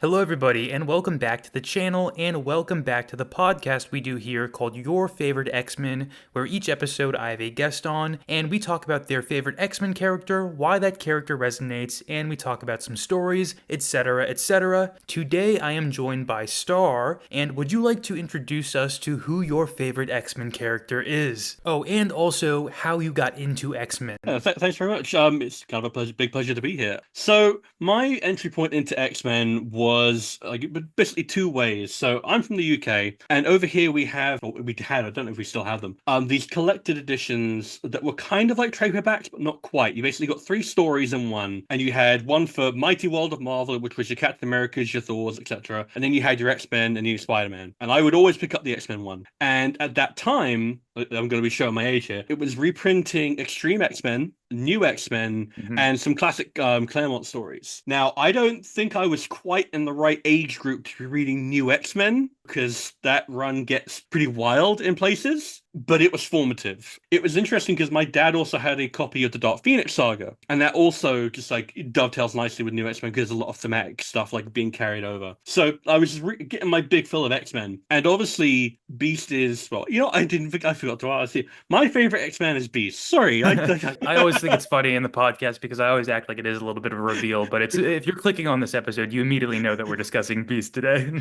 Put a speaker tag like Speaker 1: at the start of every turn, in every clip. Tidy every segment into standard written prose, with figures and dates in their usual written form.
Speaker 1: Hello, everybody, and welcome back to the channel, and welcome back to the podcast we do here called Your Favorite X-Men, where each episode I have a guest on, and we talk about their favorite X-Men character, why that character resonates, and we talk about some stories, etc., etc. Today I am joined by Star, and would you like to introduce us to who your favorite X-Men character is? Oh, and also how you got into X-Men.
Speaker 2: Thanks very much. It's kind of a big pleasure to be here. So my entry point into X-Men was basically two ways. So I'm from the UK, and over here we have, or we had, I don't know if we still have them, these collected editions that were kind of like trade paperbacks, but not quite. You basically got three stories in one, and you had one for Mighty World of Marvel, which was your Captain Americas, your Thors, etc., and then you had your X-Men and your Spider-Man. And I would always pick up the X-Men one. And at that time, I'm going to be showing my age here. It was reprinting Extreme X-Men, New X-Men, and some classic Claremont stories. Now, I don't think I was quite in the right age group to be reading New X-Men because that run gets pretty wild in places, but it was formative. It was interesting because my dad also had a copy of the Dark Phoenix saga, and that also just like dovetails nicely with New X-Men because there's a lot of thematic stuff like being carried over. So I was getting my big fill of X-Men, and obviously Beast is, well, I forgot to ask you. My favorite X-Men is Beast. Sorry,
Speaker 1: I always think it's funny in the podcast because I always act like it is a little bit of a reveal, but it's if you're clicking on this episode, you immediately know that we're discussing Beast today.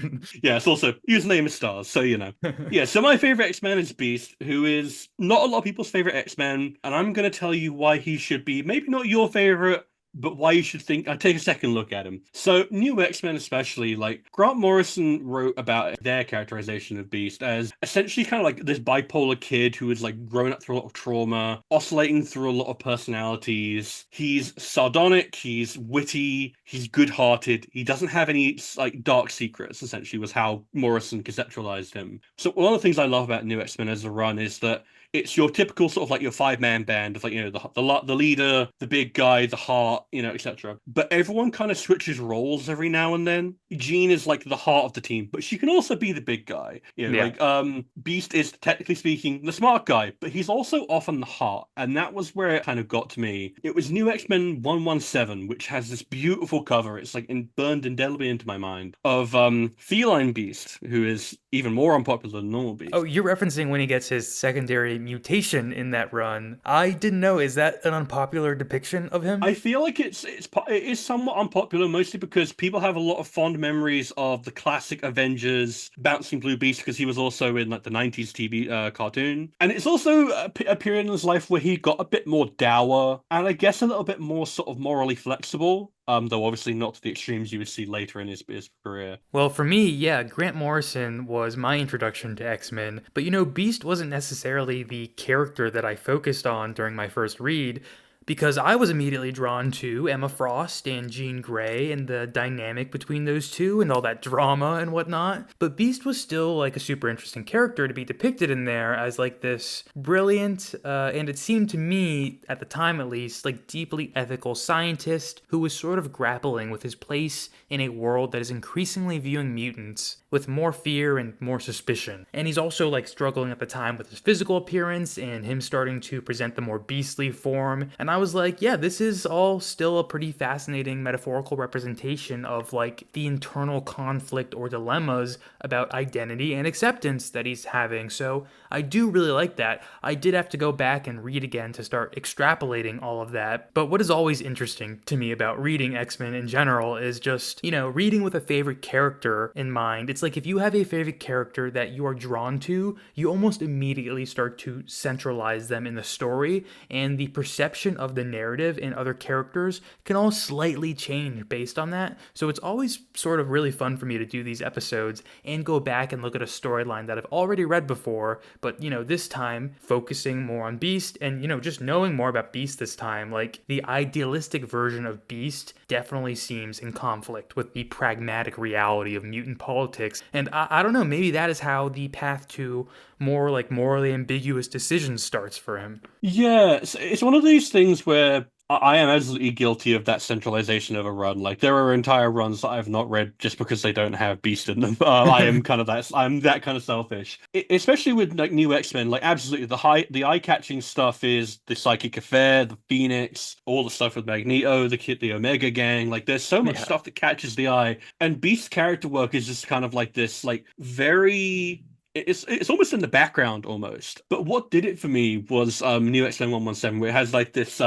Speaker 2: Yeah, it's also username is Stars, so you know. Yeah, so my favorite X-Men is Beast, who is not a lot of people's favorite X-Men, and I'm gonna tell you why he should be maybe not your favorite, but why you should think. I take a second look at him. So New X-Men, especially, like Grant Morrison wrote about their characterization of Beast as essentially kind of like this bipolar kid who is like grown up through a lot of trauma, oscillating through a lot of personalities. He's sardonic, he's witty, he's good-hearted. He doesn't have any like dark secrets. Essentially, was how Morrison conceptualized him. So one of the things I love about New X-Men as a run is that it's your typical sort of like your five-man band of like, you know, the leader, the big guy, the heart, you know, etc. But everyone kind of switches roles every now and then. Jean is like the heart of the team, but she can also be the big guy. You know,
Speaker 1: Yeah.
Speaker 2: Beast is technically speaking the smart guy, but he's also often the heart, and that was where it kind of got to me. It was New X-Men 117, which has this beautiful cover. It's like burned indelibly into my mind of Feline Beast, who is even more unpopular than normal Beast.
Speaker 1: Oh, you're referencing when he gets his secondary mutation in that run. I didn't know. Is that an unpopular depiction of him?
Speaker 2: I feel like it is somewhat unpopular, mostly because people have a lot of fond memories of the classic Avengers Bouncing Blue Beast because he was also in like the '90s TV cartoon, and it's also a period in his life where he got a bit more dour and I guess a little bit more sort of morally flexible. Though obviously not to the extremes you would see later in his career.
Speaker 1: Well, for me, yeah, Grant Morrison was my introduction to X-Men, but Beast wasn't necessarily the character that I focused on during my first read, because I was immediately drawn to Emma Frost and Jean Grey and the dynamic between those two and all that drama and whatnot. But Beast was still like a super interesting character to be depicted in there as like this brilliant, and it seemed to me, at the time at least, like deeply ethical scientist who was sort of grappling with his place in a world that is increasingly viewing mutants with more fear and more suspicion. And he's also like struggling at the time with his physical appearance and him starting to present the more beastly form. And I was like, yeah, this is all still a pretty fascinating metaphorical representation of like the internal conflict or dilemmas about identity and acceptance that he's having. So I do really like that. I did have to go back and read again to start extrapolating all of that. But what is always interesting to me about reading X-Men in general is just, reading with a favorite character in mind. It's like if you have a favorite character that you are drawn to, you almost immediately start to centralize them in the story, and the perception of the narrative and other characters can all slightly change based on that. So it's always sort of really fun for me to do these episodes and go back and look at a storyline that I've already read before, but this time focusing more on Beast and just knowing more about Beast this time. Like the idealistic version of Beast definitely seems in conflict with the pragmatic reality of mutant politics, and I don't know, maybe that is how the path to more like morally ambiguous decisions starts for him.
Speaker 2: Yeah, it's one of these things where I am absolutely guilty of that centralization of a run. Like there are entire runs that I've not read just because they don't have Beast in them. I'm that kind of selfish. Especially with like new X-Men. Like absolutely, the eye-catching stuff is the Psychic Affair, the Phoenix, all the stuff with Magneto, the Omega Gang. Like there's so much
Speaker 1: Yeah.
Speaker 2: stuff that catches the eye, and Beast's character work is just kind of like this, like very it's almost in the background almost. But what did it for me was New X-Men 117, where it has like this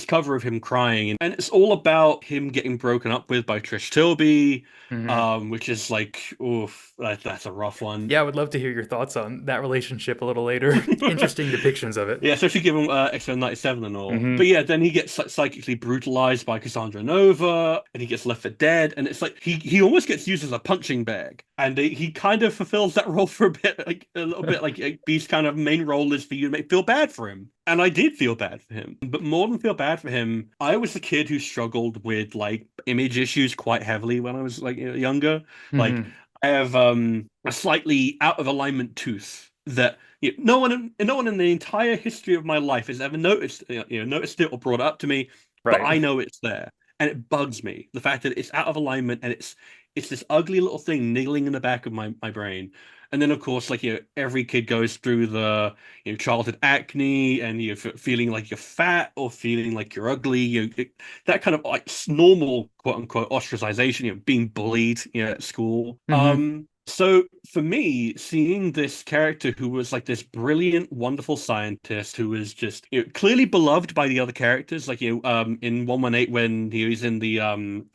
Speaker 2: cover of him crying, and it's all about him getting broken up with by Trish Tilby,
Speaker 1: Hmm.
Speaker 2: which is like, oof, that's a rough one.
Speaker 1: Yeah, I would love to hear your thoughts on that relationship a little later. Interesting depictions of it.
Speaker 2: Yeah, especially given X-Men 97 and all.
Speaker 1: Hmm.
Speaker 2: But yeah, then he gets like, psychically brutalized by Cassandra Nova, and he gets left for dead, and it's like he almost gets used as a punching bag, and he kind of fulfills that role for a bit, like a little bit, like Beast's kind of main role is for you to feel bad for him. And I did feel bad for him. But more than feel bad for him, I was the kid who struggled with like image issues quite heavily when I was like younger. Like
Speaker 1: Hmm.
Speaker 2: I have a slightly out of alignment tooth that no one in the entire history of my life has ever noticed, noticed it or brought it up to me, but
Speaker 1: Right.
Speaker 2: I know it's there, and it bugs me. The fact that it's out of alignment and it's this ugly little thing niggling in the back of my brain. And then of course, like every kid goes through the childhood acne and you're feeling like you're fat or feeling like you're ugly. That kind of like normal quote unquote ostracization. Being bullied, at school.
Speaker 1: Hmm.
Speaker 2: So for me, seeing this character who was like this brilliant, wonderful scientist who was just clearly beloved by the other characters, like in 118 when he was in the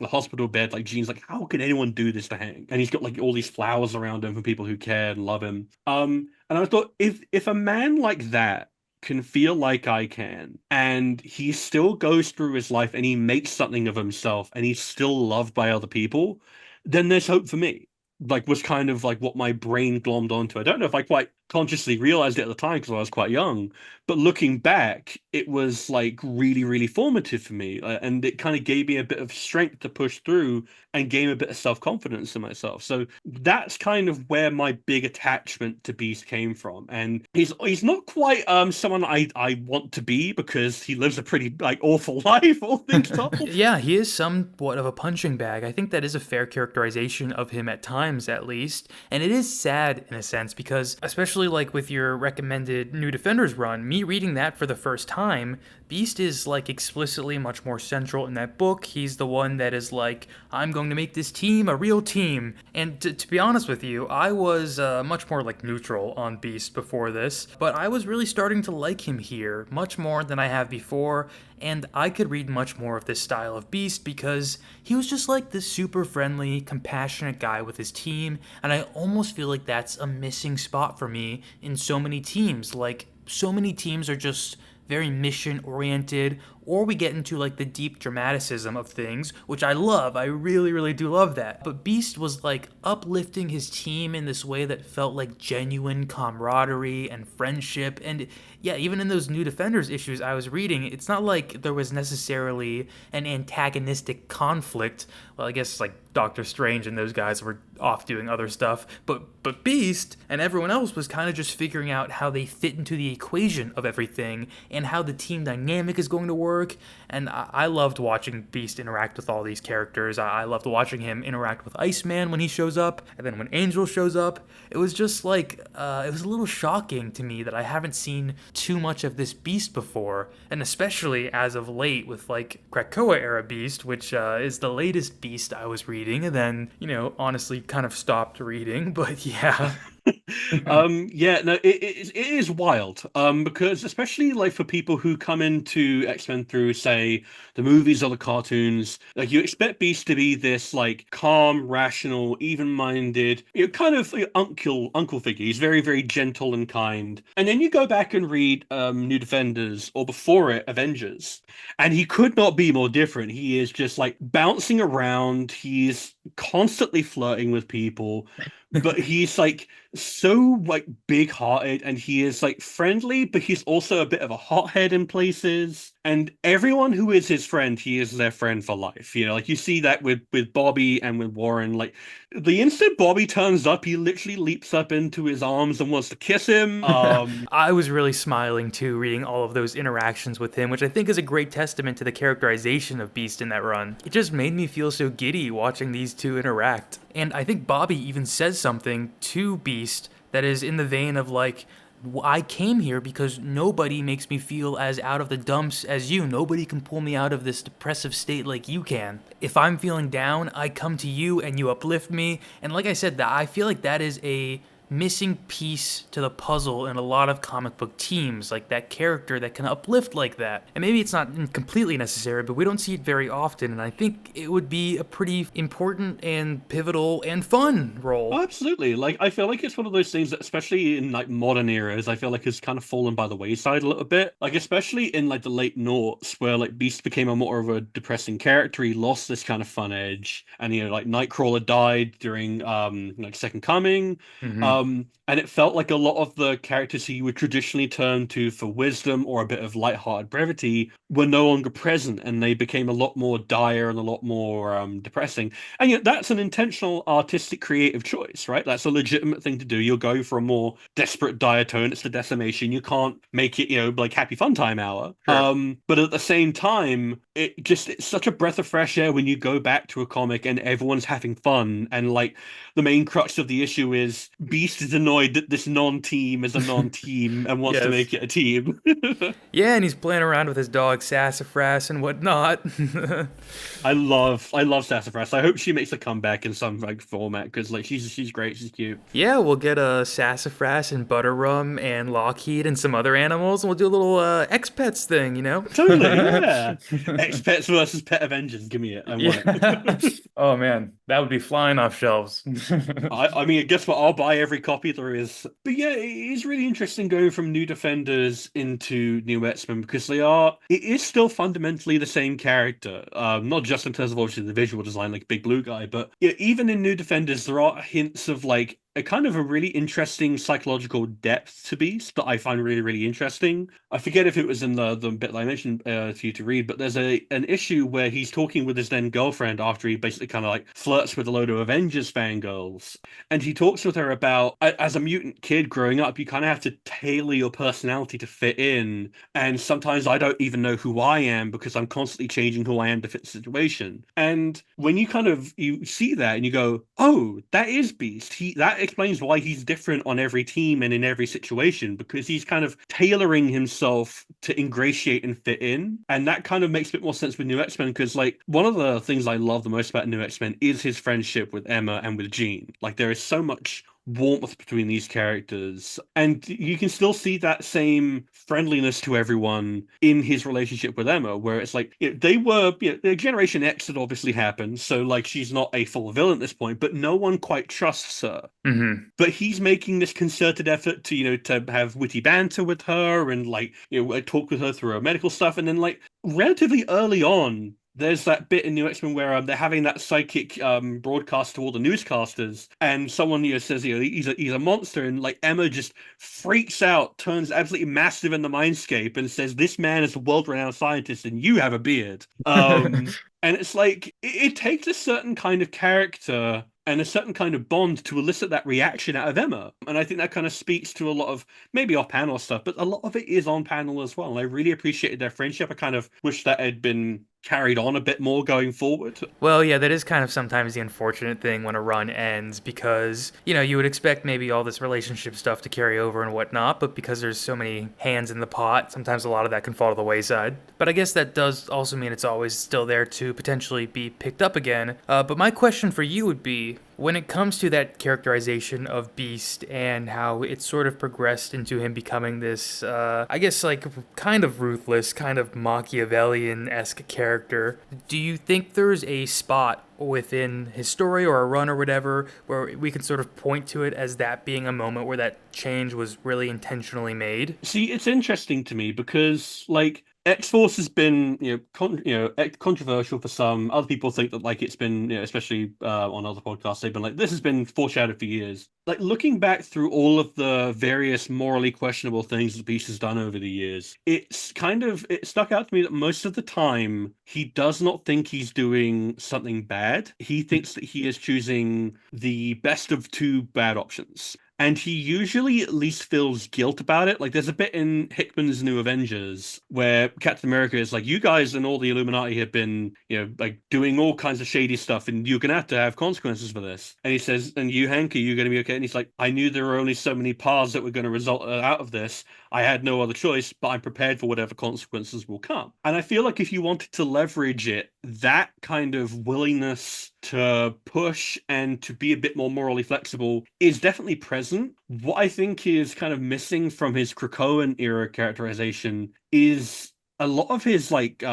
Speaker 2: hospital bed, like Jean's like, how can anyone do this to Hank? And he's got like all these flowers around him for people who care and love him. And I thought if a man like that can feel like I can, and he still goes through his life and he makes something of himself and he's still loved by other people, then there's hope for me. Like was kind of like what my brain glommed onto. I don't know if I quite consciously realized it at the time because I was quite young, but looking back, it was like really, really formative for me, and it kind of gave me a bit of strength to push through and gain a bit of self-confidence in myself. So that's kind of where my big attachment to Beast came from. And he's not quite someone I want to be because he lives a pretty like awful life, all things told.
Speaker 1: Yeah, he is somewhat of a punching bag. I think that is a fair characterization of him at times, at least. And it is sad in a sense because, especially like with your recommended New Defenders run, me reading that for the first time, Beast is like explicitly much more central in that book. He's the one that is like, I'm going to make this team a real team. And to be honest with you, I was much more like neutral on Beast before this, but I was really starting to like him here much more than I have before. And I could read much more of this style of Beast because he was just like this super friendly, compassionate guy with his team, and I almost feel like that's a missing spot for me in so many teams. Like, so many teams are just very mission oriented, or we get into like the deep dramaticism of things, which I love. I really, really do love that. But Beast was like uplifting his team in this way that felt like genuine camaraderie and friendship. And yeah, even in those New Defenders issues I was reading, it's not like there was necessarily an antagonistic conflict. Well, I guess like Doctor Strange and those guys were off doing other stuff, but Beast and everyone else was kind of just figuring out how they fit into the equation of everything and how the team dynamic is going to work. And I loved watching Beast interact with all these characters. I loved watching him interact with Iceman when he shows up, and then when Angel shows up. It was just like it was a little shocking to me that I haven't seen too much of this Beast before, and especially as of late with like Krakoa era Beast, which is the latest Beast I was reading, and then honestly kind of stopped reading. But yeah.
Speaker 2: Yeah, no, it is wild. Because especially like for people who come into X-Men through, say, the movies or the cartoons, like you expect Beast to be this like calm, rational, even-minded, kind of like, uncle figure. He's very, very gentle and kind. And then you go back and read New Defenders or before it, Avengers, and he could not be more different. He is just like bouncing around. He's constantly flirting with people, but he's like so like big-hearted and he is like friendly, but he's also a bit of a hothead in places. And everyone who is his friend, he is their friend for life. You know, like you see that with Bobby and with Warren. Like the instant Bobby turns up, he literally leaps up into his arms and wants to kiss him.
Speaker 1: I was really smiling too, reading all of those interactions with him, which I think is a great testament to the characterization of Beast in that run. It just made me feel so giddy watching these two interact. And I think Bobby even says something to Beast that is in the vein of like, I came here because nobody makes me feel as out of the dumps as you. Nobody can pull me out of this depressive state like you can. If I'm feeling down, I come to you and you uplift me. And like I said, that I feel like that is a missing piece to the puzzle in a lot of comic book teams, like that character that can uplift like that. And maybe it's not completely necessary, but we don't see it very often, and I think it would be a pretty important and pivotal and fun role.
Speaker 2: Oh, absolutely. Like I feel like it's one of those things that, especially in like modern eras, I feel like has kind of fallen by the wayside a little bit. Like especially in like the late noughts, where like Beast became a more of a depressing character, he lost this kind of fun edge, and you know, like Nightcrawler died during like Second Coming,
Speaker 1: Hmm.
Speaker 2: and it felt like a lot of the characters who you would traditionally turn to for wisdom or a bit of lighthearted brevity were no longer present, and they became a lot more dire and a lot more depressing. And yet, that's an intentional artistic creative choice, right? That's a legitimate thing to do. You'll go for a more desperate diatone. It's the decimation. You can't make it, you know, like Happy Fun Time Hour.
Speaker 1: Sure.
Speaker 2: But at the same time, it's such a breath of fresh air when you go back to a comic and everyone's having fun. And like the main crux of the issue is Beast is annoyed that this non-team is a non-team and wants to
Speaker 1: Yes.
Speaker 2: make it a team.
Speaker 1: Yeah, and he's playing around with his dog Sassafras and whatnot.
Speaker 2: I love Sassafras. I hope she makes a comeback in some like format because like she's great. She's cute.
Speaker 1: Yeah, we'll get a Sassafras and Butterrum and Lockheed and some other animals, and we'll do a little X-Pets thing, you know?
Speaker 2: Totally, yeah. X-Pets versus Pet Avengers. Give me it. I want
Speaker 1: Yeah.
Speaker 2: it.
Speaker 1: Oh man, that would be flying off shelves.
Speaker 2: I mean, guess what? I'll buy every copy there is. But yeah, it is really interesting going from New Defenders into New X-Men because it is still fundamentally the same character. Not just in terms of obviously the visual design, like Big Blue Guy, but yeah, even in New Defenders, there are hints of like a kind of a really interesting psychological depth to Beast that I find really, really interesting. I forget if it was in the bit that I mentioned to you to read, but there's an issue where he's talking with his then girlfriend after he basically kind of like flirts with a load of Avengers fangirls, and he talks with her about as a mutant kid growing up, you kind of have to tailor your personality to fit in, and sometimes I don't even know who I am because I'm constantly changing who I am to fit the situation. And when you kind of you see that and you go, oh, that is Beast. He that explains why he's different on every team and in every situation because he's kind of tailoring himself to ingratiate and fit in. And that kind of makes a bit more sense with New X-Men because like one of the things I love the most about New X-Men is his friendship with Emma and with Jean. Like there is so much warmth between these characters and you can still see that same friendliness to everyone in his relationship with Emma where it's like they were the generation X had obviously happened so like she's not a full villain at this point but no one quite trusts her
Speaker 1: Hmm.
Speaker 2: but he's making this concerted effort to to have witty banter with her and like talk with her through her medical stuff and then like relatively early on there's that bit in New X-Men where they're having that psychic broadcast to all the newscasters, and someone says he's a monster, and like Emma just freaks out, turns absolutely massive in the mindscape, and says this man is a world-renowned scientist, and you have a beard. And it's like it takes a certain kind of character and a certain kind of bond to elicit that reaction out of Emma. And I think that kind of speaks to a lot of maybe off panel stuff, but a lot of it is on panel as well. And I really appreciated their friendship. I kind of wish that had been carried on a bit more going forward.
Speaker 1: Well, yeah, that is kind of sometimes the unfortunate thing when a run ends because, you would expect maybe all this relationship stuff to carry over and whatnot, but because there's so many hands in the pot, sometimes a lot of that can fall to the wayside. But I guess that does also mean it's always still there to potentially be picked up again. But my question for you would be when it comes to that characterization of Beast and how it sort of progressed into him becoming this, I guess, like, kind of ruthless, kind of Machiavellian esque character, do you think there's a spot within his story or a run or whatever where we can sort of point to it as that being a moment where that change was really intentionally made?
Speaker 2: See, it's interesting to me because, like, X-Force has been, controversial for some. Other people think that like it's been, especially on other podcasts, they've been like, this has been foreshadowed for years. Like looking back through all of the various morally questionable things that Beast has done over the years, it stuck out to me that most of the time he does not think he's doing something bad. He thinks that he is choosing the best of two bad options. And he usually at least feels guilt about it. Like there's a bit in Hickman's New Avengers where Captain America is like, "You guys and all the Illuminati have been, like doing all kinds of shady stuff, and you're gonna have to have consequences for this." And he says, "And you, Hank, are you gonna be okay?" And he's like, "I knew there were only so many paths that were going to result out of this. I had no other choice, but I'm prepared for whatever consequences will come." And I feel like if you wanted to leverage it, that kind of willingness to push and to be a bit more morally flexible is definitely present. What I think is kind of missing from his Krakoan era characterization is a lot of his like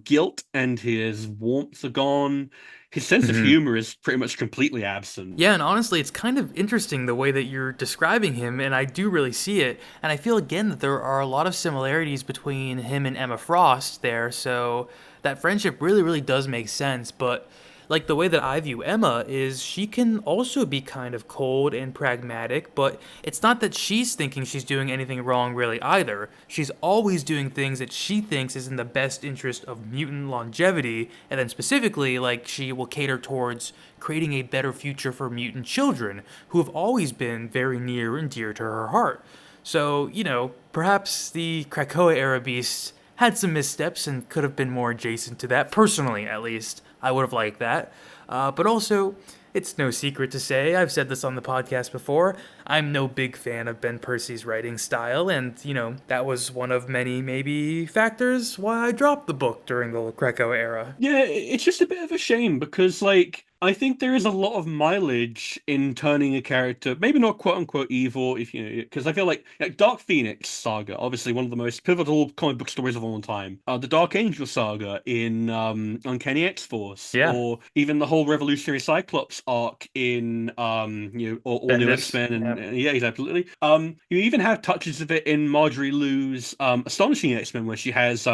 Speaker 2: guilt and his warmth are gone. His sense of
Speaker 1: Mhm.
Speaker 2: humor is pretty much completely absent.
Speaker 1: Yeah, and honestly, it's kind of interesting the way that you're describing him, and I do really see it. And I feel again that there are a lot of similarities between him and Emma Frost there, so that friendship really, really does make sense. But like the way that I view Emma is she can also be kind of cold and pragmatic, but it's not that she's thinking she's doing anything wrong really either. She's always doing things that she thinks is in the best interest of mutant longevity, and then specifically, like, she will cater towards creating a better future for mutant children, who have always been very near and dear to her heart. So, perhaps the Krakoa era beasts had some missteps and could have been more adjacent to that, personally at least. I would have liked that. But also, it's no secret to say, I've said this on the podcast before, I'm no big fan of Ben Percy's writing style, and, that was one of many, maybe, factors why I dropped the book during the Krakoa era.
Speaker 2: Yeah, it's just a bit of a shame because, like, I think there is a lot of mileage in turning a character, maybe not quote unquote evil, if because I feel like Dark Phoenix saga, obviously one of the most pivotal comic book stories of all time. The Dark Angel saga in Uncanny X-Force,
Speaker 1: Yeah,
Speaker 2: or even the whole Revolutionary Cyclops arc in all New
Speaker 1: Bendis.
Speaker 2: X-Men,
Speaker 1: Yeah.
Speaker 2: and yeah, absolutely. You even have touches of it in Marjorie Liu's Astonishing X-Men, where she has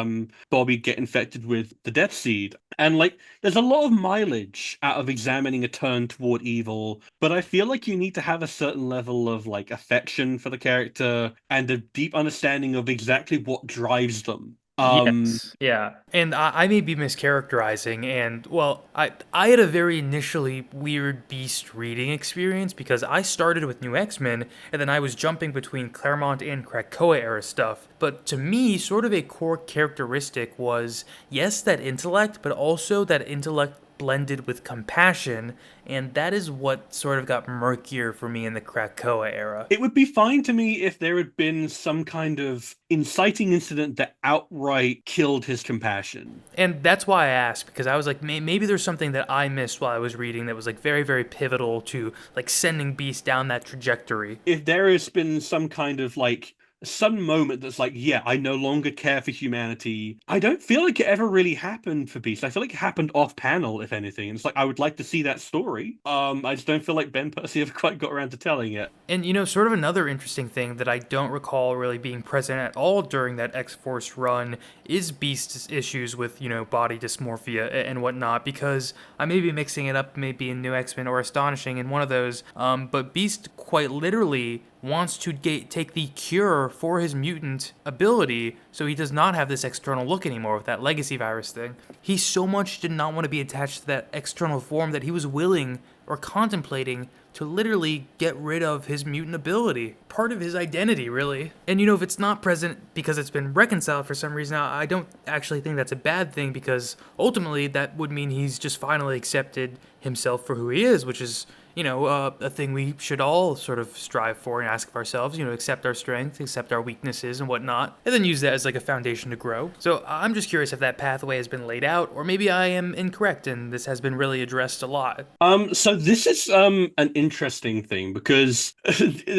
Speaker 2: Bobby get infected with the Death Seed. And like, there's a lot of mileage out of examining a turn toward evil, but I feel like you need to have a certain level of like affection for the character and a deep understanding of exactly what drives them.
Speaker 1: Yes, yeah. And I may be mischaracterizing, and well, I had a very initially weird Beast reading experience because I started with New X-Men, and then I was jumping between Claremont and Krakoa era stuff. But to me, sort of a core characteristic was, yes, that intellect, but also that intellect blended with compassion, and that is what sort of got murkier for me in the Krakoa era.
Speaker 2: It would be fine to me if there had been some kind of inciting incident that outright killed his compassion.
Speaker 1: And that's why I asked, because I was like, maybe there's something that I missed while I was reading that was like very, very pivotal to like sending Beast down that trajectory.
Speaker 2: If there has been some kind of like some moment that's like, yeah, I no longer care for humanity. I don't feel like it ever really happened for Beast. I feel like it happened off panel, if anything. And it's like I would like to see that story. I just don't feel like Ben Percy ever quite got around to telling it.
Speaker 1: And sort of another interesting thing that I don't recall really being present at all during that X Force run is Beast's issues with, body dysmorphia and whatnot, because I may be mixing it up maybe in New X Men or Astonishing in one of those. But Beast quite literally wants to take the cure for his mutant ability so he does not have this external look anymore with that legacy virus thing. He so much did not want to be attached to that external form that he was willing or contemplating to literally get rid of his mutant ability. Part of his identity, really. And if it's not present because it's been reconciled for some reason, I don't actually think that's a bad thing, because ultimately that would mean he's just finally accepted himself for who he is, which is, a thing we should all sort of strive for and ask of ourselves, accept our strengths, accept our weaknesses and whatnot, and then use that as like a foundation to grow. So I'm just curious if that pathway has been laid out, or maybe I am incorrect and this has been really addressed a lot.
Speaker 2: So this is an interesting thing because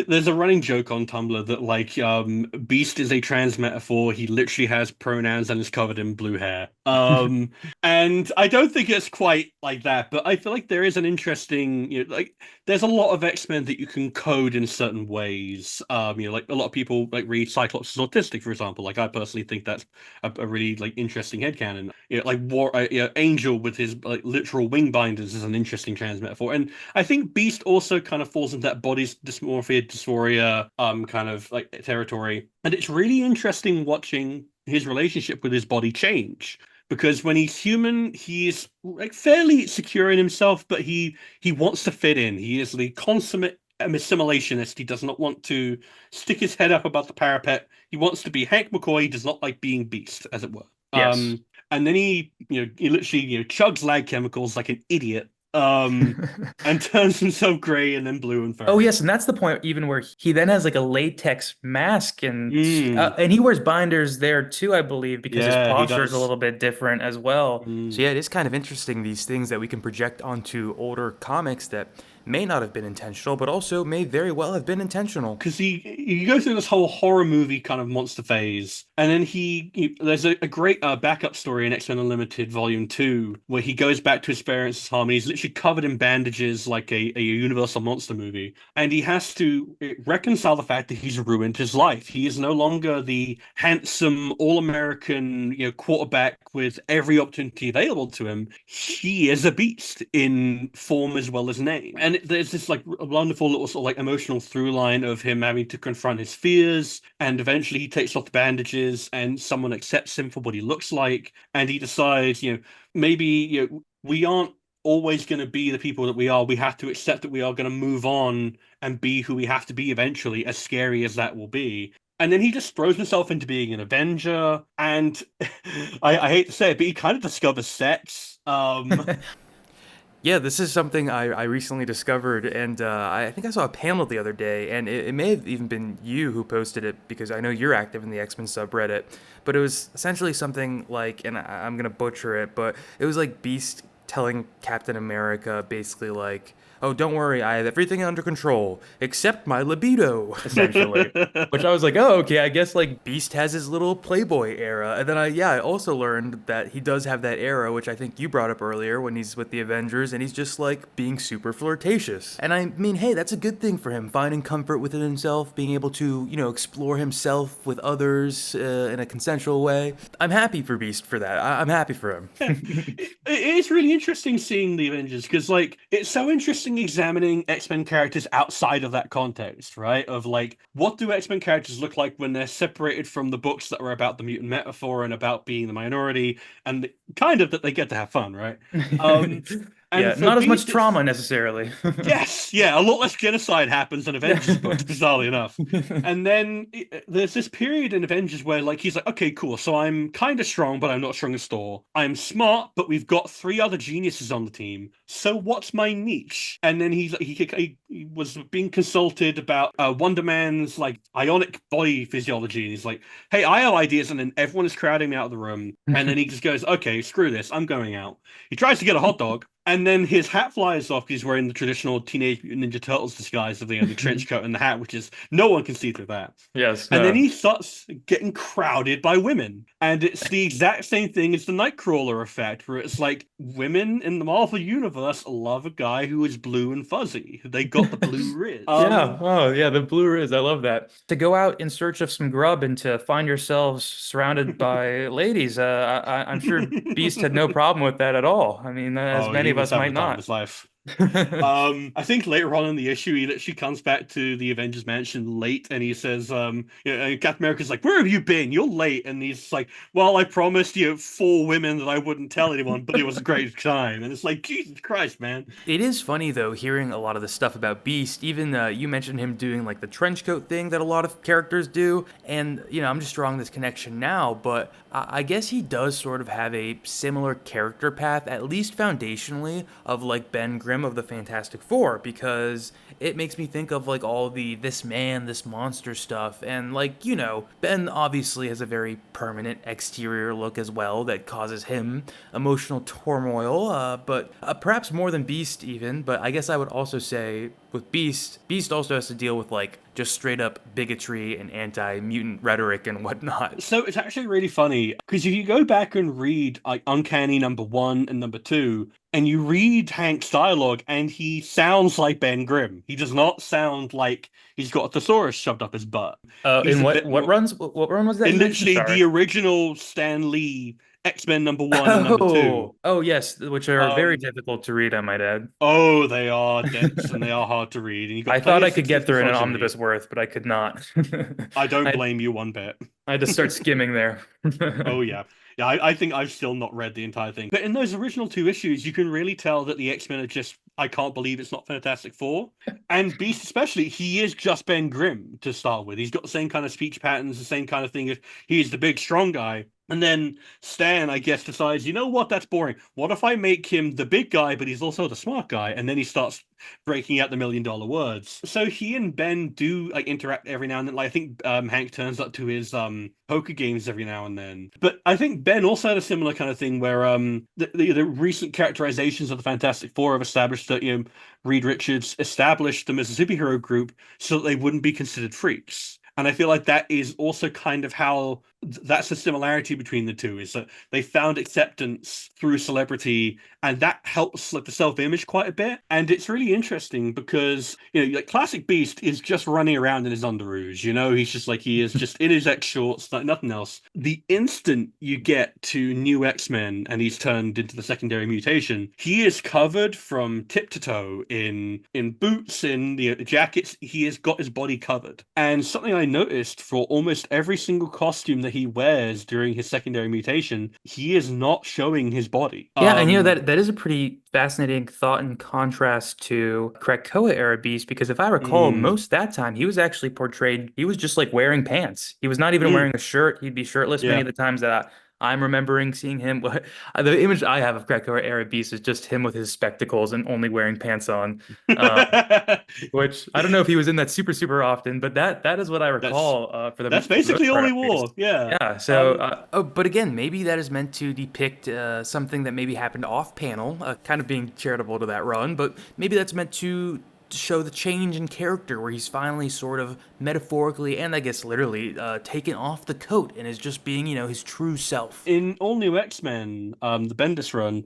Speaker 2: there's a running joke on Tumblr that like Beast is a trans metaphor. He literally has pronouns and is covered in blue hair. And I don't think it's quite like that, but I feel like there is an interesting, like there's a lot of X-Men that you can code in certain ways. Like a lot of people like read Cyclops as autistic, for example. Like I personally think that's a really like interesting headcanon. Like Angel with his like literal wing binders is an interesting trans metaphor. And I think Beast also kind of falls into that body dysmorphia, dysphoria, kind of like territory. And it's really interesting watching his relationship with his body change because when he's human, he's like fairly secure in himself, but he wants to fit in. He is the consummate assimilationist. He does not want to stick his head up above the parapet. He wants to be Hank McCoy. He does not like being Beast, as it were.
Speaker 1: Yes.
Speaker 2: And then he literally, chugs lag chemicals like an idiot. And turns himself gray and then blue and
Speaker 1: Oh
Speaker 2: furry.
Speaker 1: yes, and that's the point even where he then has like a latex mask
Speaker 2: Mm,
Speaker 1: and he wears binders there too, I believe, because his
Speaker 2: yeah, he
Speaker 1: posture is a
Speaker 2: does.
Speaker 1: little bit different as well.
Speaker 3: So
Speaker 2: Mm.
Speaker 3: yeah, it is kind of interesting these things that we can project onto older comics that may not have been intentional, but also may very well have been intentional.
Speaker 2: Because he goes through this whole horror movie kind of monster phase, and then there's a great backup story in X-Men Unlimited Volume 2 where he goes back to his parents' home and he's literally covered in bandages like a Universal monster movie, and he has to reconcile the fact that he's ruined his life. He is no longer the handsome all-American quarterback with every opportunity available to him. He is a beast in form as well as name, and there's this like wonderful little sort of like emotional through line of him having to confront his fears, and eventually he takes off the bandages, and someone accepts him for what he looks like, and he decides, maybe we aren't always going to be the people that we are. We have to accept that we are going to move on and be who we have to be eventually, as scary as that will be. And then he just throws himself into being an Avenger, and I hate to say it, but he kind of discovers sex.
Speaker 3: Yeah, this is something I recently discovered, and I think I saw a panel the other day, and it may have even been you who posted it because I know you're active in the X Men subreddit. But it was essentially something like, and I'm gonna butcher it, but it was like Beast telling Captain America basically like, "Oh, don't worry, I have everything under control except my libido."
Speaker 1: Essentially. Which I was like, oh, okay, I guess like
Speaker 3: Beast has his little Playboy era, and then I also learned that he does have that era, which I think you brought up earlier when he's with the Avengers, and he's just like being super flirtatious. And I mean, hey, that's a good thing for him, finding comfort within himself, being able to explore himself with others in a consensual way. I'm happy for Beast for that. I'm happy for him.
Speaker 2: Yeah, it is really interesting seeing the Avengers because, like, it's so interesting examining X-Men characters outside of that context, right? Of like, what do X-Men characters look like when they're separated from the books that were about the mutant metaphor and about being the minority, and kind of that they get to have fun, right? Um, and
Speaker 1: yeah,
Speaker 2: for
Speaker 1: not as much
Speaker 2: Beast,
Speaker 1: trauma
Speaker 2: it's
Speaker 1: necessarily.
Speaker 2: yes, yeah, a lot less genocide happens in Avengers books, bizarrely enough. And then there's this period in Avengers where, like, he's like, okay, cool, so I'm kind of strong, but I'm not strong as Thor. I'm smart, but we've got three other geniuses on the team. So what's my niche? And then he was being consulted about Wonder Man's like ionic body physiology, and he's like, hey, I have ideas, and then everyone is crowding me out of the room. And then he just goes, okay, screw this, I'm going out. He tries to get a hot dog. And then his hat flies off. He's wearing the traditional Teenage Mutant Ninja Turtles disguise of the trench coat and the hat, which is no one can see through that.
Speaker 1: Yes,
Speaker 2: And then
Speaker 1: no.
Speaker 2: he starts getting crowded by women. And it's the exact same thing as the Nightcrawler effect, where it's like women in the Marvel Universe love a guy who is blue and fuzzy. They got the blue riz.
Speaker 1: Yeah. Oh, yeah. The blue is. I love that. To go out in search of some grub and to find yourselves surrounded by ladies. I'm sure Beast had no problem with that at all. I mean, as
Speaker 2: Oh,
Speaker 1: many
Speaker 2: he
Speaker 1: of
Speaker 2: was
Speaker 1: us
Speaker 2: having
Speaker 1: might
Speaker 2: the time of
Speaker 1: not.
Speaker 2: his life. I think later on in the issue, he literally comes back to the Avengers Mansion late, and he says, and Captain America's like, "Where have you been? You're late." And he's like, "Well, I promised you four women that I wouldn't tell anyone, but it was a great time." And it's like, Jesus Christ, man.
Speaker 3: It is funny though hearing a lot of the stuff about Beast. Even you mentioned him doing like the trench coat thing that a lot of characters do, and I'm just drawing this connection now, but I guess he does sort of have a similar character path, at least foundationally, of like Ben Grimm of the Fantastic Four, because it makes me think of like all the this man, this monster stuff, and like Ben obviously has a very permanent exterior look as well that causes him emotional turmoil, but perhaps more than Beast even. But I guess I would also say with Beast also has to deal with like just straight up bigotry and anti-mutant rhetoric and whatnot.
Speaker 2: So it's actually really funny because if you go back and read like Uncanny number 1 and number 2, and you read Hank's dialogue, and he sounds like Ben Grimm. He does not sound like he's got a thesaurus shoved up his butt. He's
Speaker 1: In
Speaker 2: a bit
Speaker 1: what
Speaker 2: more
Speaker 1: runs? What run was that
Speaker 2: in
Speaker 1: you mentioned?
Speaker 2: literally
Speaker 1: Sorry.
Speaker 2: the original Stan Lee X-Men #1 and #2.
Speaker 1: Oh yes, which are very
Speaker 2: Um,
Speaker 1: difficult to read, I might add.
Speaker 2: oh, they are dense and they are hard to read, and you've
Speaker 1: I
Speaker 2: got plenty
Speaker 1: thought
Speaker 2: of
Speaker 1: I could get
Speaker 2: 60s
Speaker 1: through in an
Speaker 2: misogyny.
Speaker 1: omnibus worth, but I could not.
Speaker 2: I don't
Speaker 1: I,
Speaker 2: blame you one bit.
Speaker 1: I had to start skimming there.
Speaker 2: Oh yeah. Yeah, I think I've still not read the entire thing. But in those original two issues, you can really tell that the X-Men are just, I can't believe it's not Fantastic Four. And Beast especially, he is just Ben Grimm to start with. He's got the same kind of speech patterns, the same kind of thing. He's the big strong guy. And then Stan, I guess, decides, you know what, that's boring. What if I make him the big guy, but he's also the smart guy? And then he starts breaking out the $1 million words. So he and Ben do like interact every now and then. Like I think Hank turns up to his poker games every now and then. But I think Ben also had a similar kind of thing where the recent characterizations of the Fantastic Four have established that Reed Richards established them as a superhero group so that they wouldn't be considered freaks. And I feel like that is also kind of how that's the similarity between the two is that they found acceptance through celebrity, and that helps like the self-image quite a bit. And it's really interesting because like classic Beast is just running around in his underoos. He's just like he is just in his X shorts, like nothing else. The instant you get to New X-Men and he's turned into the secondary mutation, he is covered from tip to toe in boots, in jackets. He has got his body covered. And something I noticed for almost every single costume that he wears during his secondary mutation, he is not showing his body.
Speaker 1: Yeah, and that is a pretty fascinating thought in contrast to Krakoa era Beast, because if I recall,
Speaker 2: mm,
Speaker 1: most that time he was actually portrayed, he was just like wearing pants. He was not even
Speaker 2: mm,
Speaker 1: wearing a shirt. He'd be shirtless many
Speaker 2: yeah.
Speaker 1: of the times that I'm remembering seeing him. But the image I have of Krakoa era Beast is just him with his spectacles and only wearing pants on. Um, which I don't know if he was in that super often, but that is what I
Speaker 2: that's
Speaker 1: recall for
Speaker 2: that's
Speaker 1: the most
Speaker 2: basically all
Speaker 1: part
Speaker 2: he
Speaker 1: at
Speaker 2: wore.
Speaker 1: least.
Speaker 2: Yeah.
Speaker 1: Yeah. So,
Speaker 2: Um,
Speaker 3: Oh, but again, maybe that is meant to depict something that maybe happened off panel, kind of being charitable to that run, but maybe that's meant to show the change in character where he's finally sort of metaphorically and I guess literally taken off the coat and is just being, his true self.
Speaker 2: in All New X-Men, the Bendis run,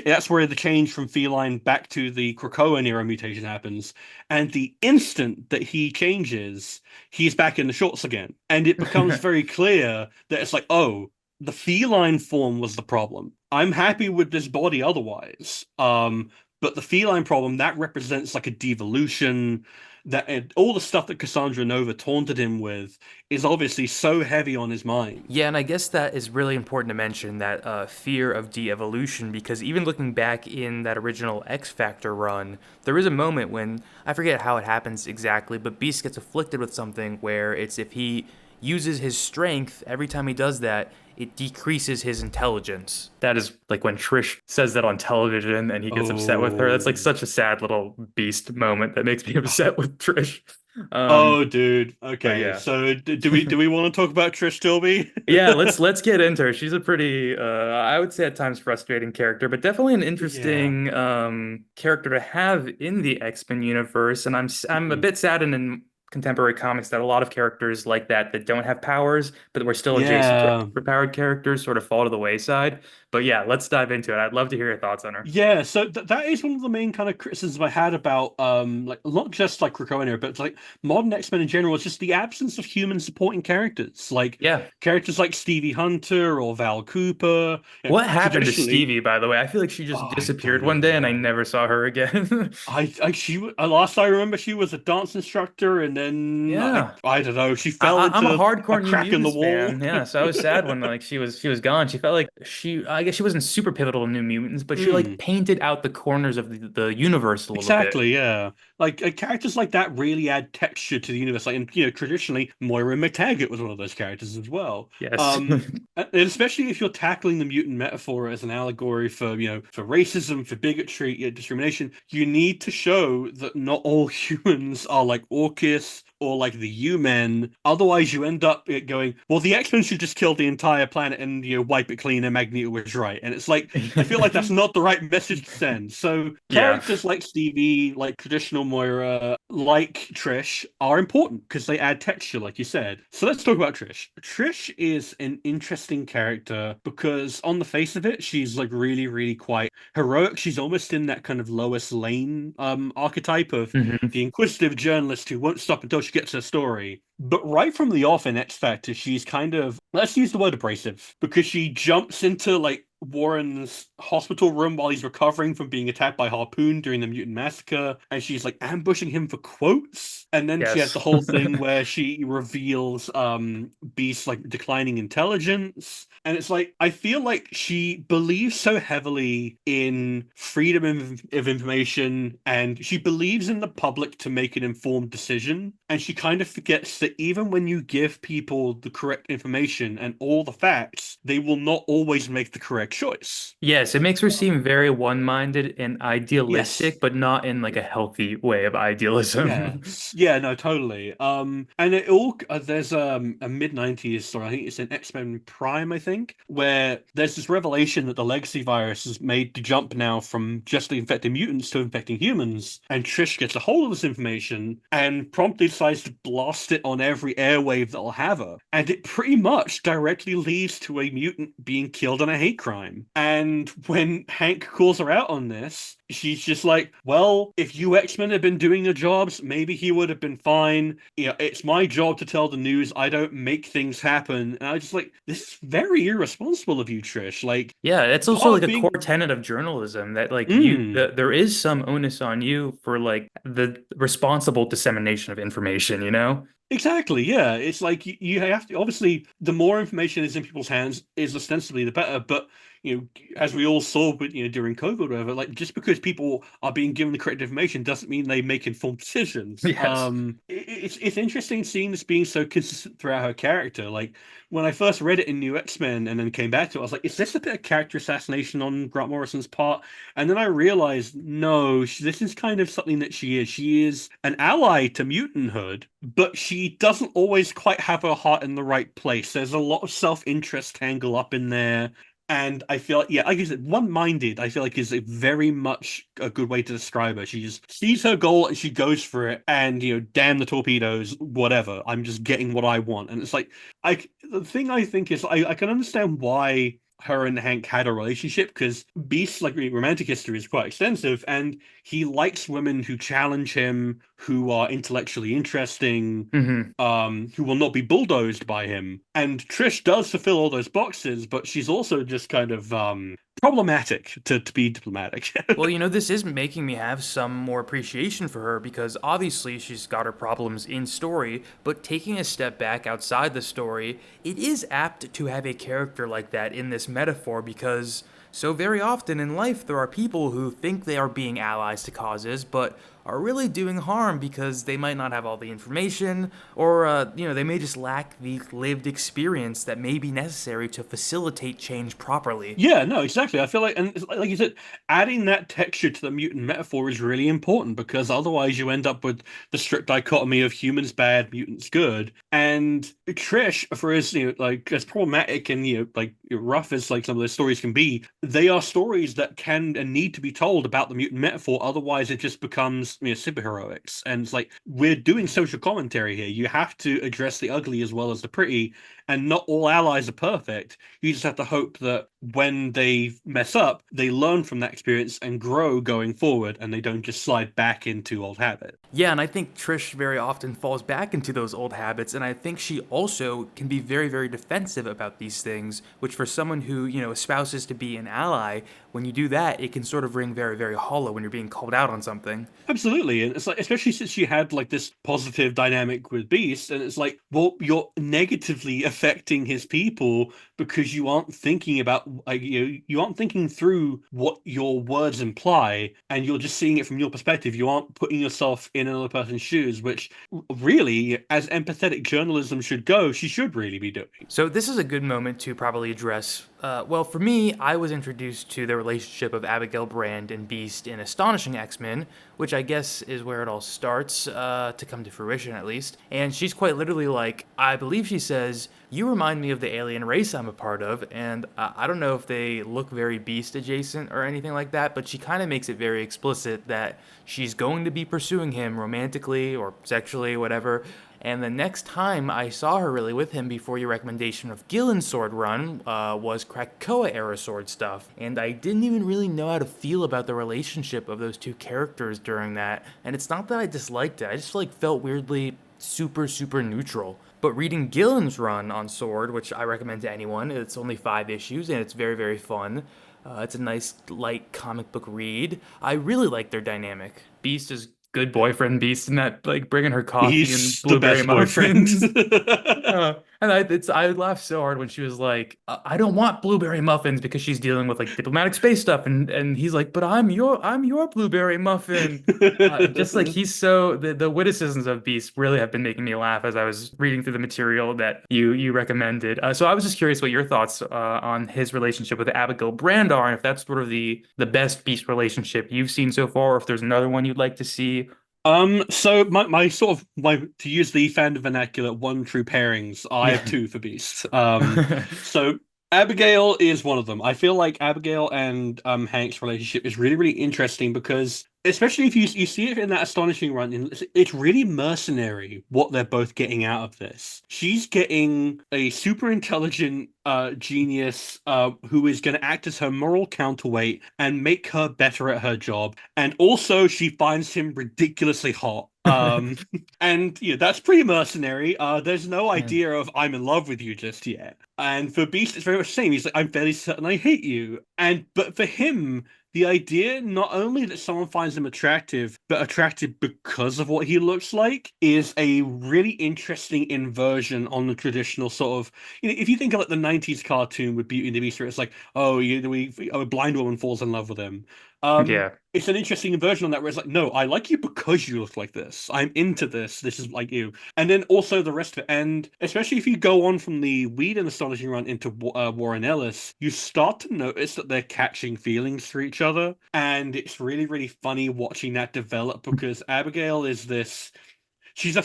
Speaker 2: that's where the change from feline back to the Krakoan era mutation happens. And the instant that he changes, he's back in the shorts again. And it becomes very clear that it's like, oh, the feline form was the problem. I'm happy with this body otherwise. But the feline problem, that represents like a devolution, all the stuff that Cassandra Nova taunted him with is obviously so heavy on his mind.
Speaker 3: Yeah, and I guess that is really important to mention that fear of de-evolution, because even looking back in that original X Factor run, there is a moment when, I forget how it happens exactly, but Beast gets afflicted with something where it's if he uses his strength, every time he does that, it decreases his intelligence.
Speaker 1: That is like when Trish says that on television and he gets upset with her. That's like
Speaker 2: Oh.
Speaker 1: such a sad little Beast moment that makes me upset with Trish.
Speaker 2: Oh, dude.
Speaker 1: But
Speaker 2: Okay.
Speaker 1: yeah.
Speaker 2: So do we want to talk about Trish Tilby?
Speaker 1: Yeah, let's get into her. She's a pretty I would say at times frustrating character, but definitely an
Speaker 2: Yeah.
Speaker 1: interesting character to have in the X-Men universe. And I'm a
Speaker 2: Mhm.
Speaker 1: bit saddened in contemporary comics that a lot of characters like that don't have powers, but we're still adjacent to
Speaker 2: Yeah.
Speaker 1: superpowered characters sort of fall to the wayside. But yeah, let's dive into it. I'd love to hear your thoughts on her.
Speaker 2: Yeah, so that is one of the main kind of criticisms I had about like not just like Krakoa era, but like modern X-Men in general, is just the absence of human supporting characters. Like
Speaker 1: Yeah.
Speaker 2: characters like Stevie Hunter or Val Cooper.
Speaker 1: What happened to
Speaker 2: Traditionally,
Speaker 1: Stevie, by the way? I feel like she just
Speaker 2: oh, I don't
Speaker 1: disappeared one day
Speaker 2: even
Speaker 1: and I
Speaker 2: know.
Speaker 1: never saw her again.
Speaker 2: Last I remember she was a dance instructor, and then
Speaker 1: Yeah.
Speaker 2: I don't know, she
Speaker 1: I,
Speaker 2: fell
Speaker 1: I'm a
Speaker 2: into a
Speaker 1: hardcore New
Speaker 2: crack in the
Speaker 1: Mutants
Speaker 2: wall.
Speaker 1: fan. Yeah, so I was sad when like she was gone. She felt like I guess she wasn't super pivotal in New Mutants, but she like
Speaker 2: Mm.
Speaker 1: painted out the corners of the universe a little bit.
Speaker 2: Exactly, yeah. Like characters like that really add texture to the universe. Like, and traditionally, Moira McTaggart was one of those characters as well.
Speaker 1: Yes.
Speaker 2: And especially if you're tackling the mutant metaphor as an allegory for, for racism, for bigotry, discrimination, you need to show that not all humans are like Orcus or like the U-Men. Otherwise, you end up going, well, the X-Men should just kill the entire planet and wipe it clean, and Magneto was right. And it's like I feel like that's not the right message to send. So
Speaker 1: Yeah.
Speaker 2: characters like Stevie, like traditional Moira, like Trish, are important because they add texture, like you said. So let's talk about Trish. Trish is an interesting character because, on the face of it, she's like really, really quite heroic. She's almost in that kind of Lois Lane archetype of
Speaker 3: Hmm.
Speaker 2: the inquisitive journalist who won't stop until she gets her story. But right from the off in X Factor, she's kind of, let's use the word abrasive, because she jumps into like Warren's hospital room while he's recovering from being attacked by Harpoon during the Mutant Massacre, and she's like ambushing him for quotes. And then she has the
Speaker 1: Yes.
Speaker 2: whole thing where she reveals Beast's like declining intelligence. And it's like, I feel like she believes so heavily in freedom of information, and she believes in the public to make an informed decision. And she kind of forgets that even when you give people the correct information and all the facts, they will not always make the correct choice.
Speaker 1: Yes, it makes her seem very one-minded and
Speaker 2: Yes.
Speaker 1: idealistic, but not in like a healthy way of idealism.
Speaker 2: Yes. Yeah, no, totally. And it all there's a mid-90s story, I think it's in X-Men Prime, I think, where there's this revelation that the legacy virus is made to jump now from just infecting mutants to infecting humans. And Trish gets a hold of this information and promptly decides to blast it on every airwave that'll have her. And it pretty much directly leads to a mutant being killed in a hate crime. And when Hank calls her out on this, she's just like, well, if you X-Men had been doing your jobs, maybe he would have been fine. You know, it's my job to tell the news. I don't make things happen. And I was just like, this is very irresponsible of you, Trish. Like,
Speaker 1: Yeah, it's also
Speaker 2: part
Speaker 1: like
Speaker 2: of
Speaker 1: a core
Speaker 2: being,
Speaker 1: tenet of journalism that like
Speaker 2: mm,
Speaker 1: there is some onus on you for like the responsible dissemination of information, you know?
Speaker 2: exactly, yeah. It's like you have to, obviously, the more information is in people's hands is ostensibly the better. But as we all saw, with during COVID, or whatever, like just because people are being given the correct information doesn't mean they make informed decisions.
Speaker 1: Yes.
Speaker 2: It's interesting seeing this being so consistent throughout her character. Like when I first read it in New X-Men and then came back to it, I was like, is this a bit of character assassination on Grant Morrison's part? And then I realized, no, this is kind of something that she is. She is an ally to mutanthood, but she doesn't always quite have her heart in the right place. There's a lot of self-interest tangle up in there. And I feel like, yeah, like I said, one-minded, I feel like is a very much a good way to describe her. She just sees her goal and she goes for it. And, damn the torpedoes, whatever. I'm just getting what I want. And it's like, the thing I think is, I can understand why her and Hank had a relationship because Beast's like romantic history is quite extensive, and he likes women who challenge him, who are intellectually interesting,
Speaker 1: Hmm.
Speaker 2: who will not be bulldozed by him. And Trish does fulfill all those boxes, but she's also just kind of problematic, to be diplomatic.
Speaker 1: Well, this is making me have some more appreciation for her because obviously she's got her problems in story, but taking a step back outside the story, it is apt to have a character like that in this metaphor because so very often in life there are people who think they are being allies to causes, but are really doing harm because they might not have all the information or they may just lack the lived experience that may be necessary to facilitate change properly.
Speaker 2: Yeah, no, exactly. I feel like, and like you said, adding that texture to the mutant metaphor is really important because otherwise you end up with the strict dichotomy of humans bad, mutants good. And Trish, for as like as problematic and like rough as like some of those stories can be, they are stories that can and need to be told about the mutant metaphor. Otherwise, it just becomes superheroics. And it's like we're doing social commentary here. You have to address the ugly as well as the pretty, and not all allies are perfect. You just have to hope that when they mess up, they learn from that experience and grow going forward, and they don't just slide back into old habit.
Speaker 1: Yeah, and I think Trish very often falls back into those old habits, and I think she also can be very, very defensive about these things, which for someone who, espouses to be an ally, when you do that, it can sort of ring very, very hollow when you're being called out on something.
Speaker 2: Absolutely, and it's like, especially since she had like this positive dynamic with Beast, and it's like, well, you're negatively affecting his people because you aren't thinking about like you aren't thinking through what your words imply, and you're just seeing it from your perspective. You aren't putting yourself in another person's shoes, which really, as empathetic journalism should go, she should really be doing.
Speaker 1: So this is a good moment to probably address. Well, for me, I was introduced to the relationship of Abigail Brand and Beast in Astonishing X-Men, which I guess is where it all starts, to come to fruition at least. And she's quite literally like, I believe she says,
Speaker 3: you remind me of the alien race I'm a part of, and I don't know if they look very beast adjacent or anything like that, but she kind of makes it very explicit that she's going to be pursuing him romantically or sexually, whatever. And the next time I saw her really with him before your recommendation of Gillen's sword run was Krakoa era sword stuff. And I didn't even really know how to feel about the relationship of those two characters during that. And it's not that I disliked it, I just like felt weirdly super neutral. But reading Gillen's run on Sword, which I recommend to anyone, it's only 5 issues and it's very fun. It's a nice, light comic book read. I really like their dynamic. Beast is good boyfriend Beast and that, like, bringing her coffee and
Speaker 2: He's the
Speaker 3: blueberry
Speaker 2: best boyfriend.
Speaker 3: muffins. And I laughed so hard when she was like, I don't want blueberry muffins because she's dealing with like diplomatic space stuff, and he's like, but I'm your blueberry muffin. Just like he's so the witticisms of Beast really have been making me laugh as I was reading through the material that you recommended. So I was just curious what your thoughts on his relationship with Abigail Brand are, and if that's sort of the best Beast relationship you've seen so far, or if there's another one you'd like to see.
Speaker 2: So my sort of my to use the fandom vernacular, one true pairings. I have
Speaker 3: Yeah.
Speaker 2: two for Beast. So Abigail is one of them. I feel like Abigail and Hank's relationship is really interesting because especially if you see it in that astonishing run, it's really mercenary what they're both getting out of this. She's getting a super intelligent genius who is going to act as her moral counterweight and make her better at her job, and also she finds him ridiculously hot. And that's pretty mercenary. There's no
Speaker 3: Yeah.
Speaker 2: idea of I'm in love with you just yet. And for Beast, it's very much the same. He's like, I'm fairly certain I hate you. But for him, the idea not only that someone finds him attractive, but attractive because of what he looks like, is a really interesting inversion on the traditional sort of, if you think of like the 90s cartoon with Beauty and the Beast, where it's like, oh, a blind woman falls in love with him.
Speaker 3: Yeah.
Speaker 2: It's an interesting inversion on that where it's like, no, I like you because you look like this. I'm into this. This is like you. And then also the rest of it. And especially if you go on from the Weed and Astonishing run into Warren Ellis, you start to notice that they're catching feelings for each other. And it's really funny watching that develop because Abigail is this. She's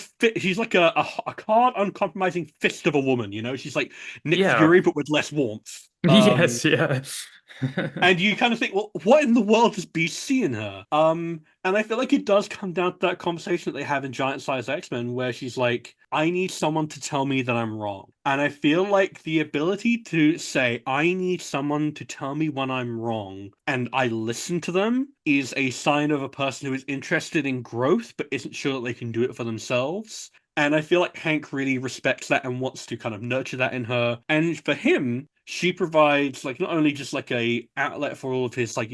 Speaker 2: like a hard, uncompromising fist of a woman. She's like Nick
Speaker 3: Yeah.
Speaker 2: Fury but with less warmth.
Speaker 3: Yes, yeah.
Speaker 2: And you kind of think, well, what in the world does Beast see in her? And I feel like it does come down to that conversation that they have in Giant Size X-Men, where she's like, I need someone to tell me that I'm wrong. And I feel like the ability to say, I need someone to tell me when I'm wrong, and I listen to them, is a sign of a person who is interested in growth, but isn't sure that they can do it for themselves. And I feel like Hank really respects that and wants to kind of nurture that in her. And for him, she provides like not only just like a outlet for all of his like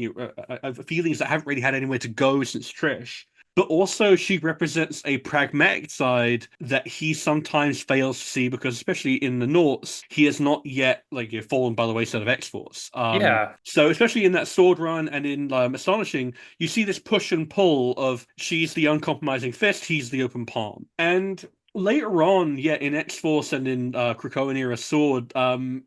Speaker 2: feelings that haven't really had anywhere to go since Trish, but also she represents a pragmatic side that he sometimes fails to see because especially in the noughts, he has not yet fallen by the wayside of X-Force.
Speaker 3: Yeah.
Speaker 2: So especially in that sword run and in Astonishing, you see this push and pull of she's the uncompromising fist, he's the open palm. And later on, yeah, in X-Force and in Krakoan era Sword,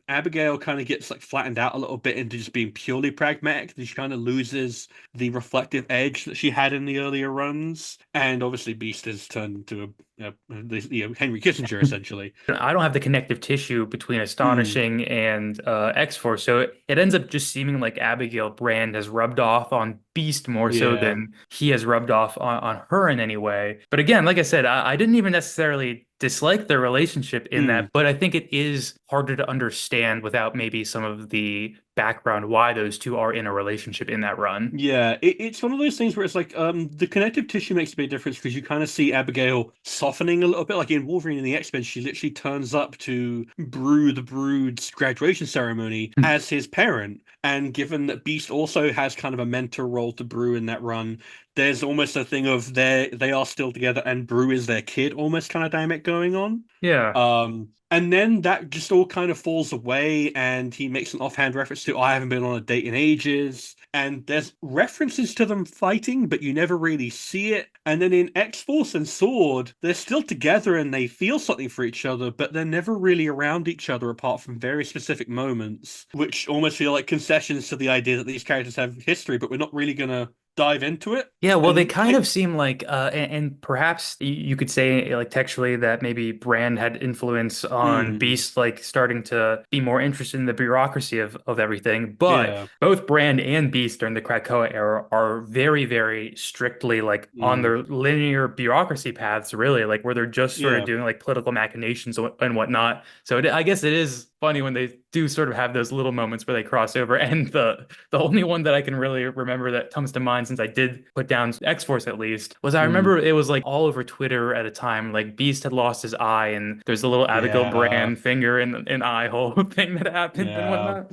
Speaker 2: Abigail kind of gets like flattened out a little bit into just being purely pragmatic. She kind of loses the reflective edge that she had in the earlier runs, and obviously Beast has turned into Henry Kissinger essentially.
Speaker 3: I don't have the connective tissue between
Speaker 2: Mm,
Speaker 3: Astonishing and X-Force, so it ends up just seeming like Abigail Brand has rubbed off on Beast more so
Speaker 2: yeah.
Speaker 3: than he has rubbed off on her in any way. But again, like I said, I didn't even necessarily dislike their relationship in
Speaker 2: Mm.
Speaker 3: that, but I think it is harder to understand without maybe some of the background why those two are in a relationship in that run.
Speaker 2: Yeah, it's one of those things where it's like the connective tissue makes a big difference because you kind of see Abigail softening a little bit. Like in Wolverine and the X-Men, she literally turns up to Brew the Brood's graduation ceremony as his parent. And given that Beast also has kind of a mentor role to Brew in that run, there's almost a thing of they are still together and Brew is their kid almost kind of dynamic going on.
Speaker 3: Yeah.
Speaker 2: And then that just all kind of falls away, and he makes an offhand reference to, I haven't been on a date in ages. And there's references to them fighting, but you never really see it. And then in X-Force and Sword, they're still together and they feel something for each other, but they're never really around each other apart from very specific moments, which almost feel like concessions to the idea that these characters have history, but we're not really going to dive into it.
Speaker 1: Yeah, well, they
Speaker 2: And
Speaker 1: kind of seem like, and perhaps you could say, like, textually, that maybe Brand had influence on
Speaker 2: mm,
Speaker 1: Beast, like, starting to be more interested in the bureaucracy of everything. But
Speaker 2: yeah,
Speaker 1: both Brand and Beast during the Krakoa era are very, very strictly, like, on
Speaker 2: mm,
Speaker 1: their linear bureaucracy paths, really, like, where they're just sort of
Speaker 2: yeah.
Speaker 1: doing, like, political machinations and whatnot. So I guess it is funny when they do sort of have those little moments where they cross over. And the only one that I can really remember that comes to mind, since I did put down X-Force at least, was I
Speaker 2: Mm,
Speaker 1: remember it was like all over Twitter at a time. Like Beast had lost his eye, and there's a little Abigail
Speaker 2: yeah,
Speaker 1: Brand finger and eye hole thing that happened and
Speaker 2: yeah.
Speaker 1: whatnot.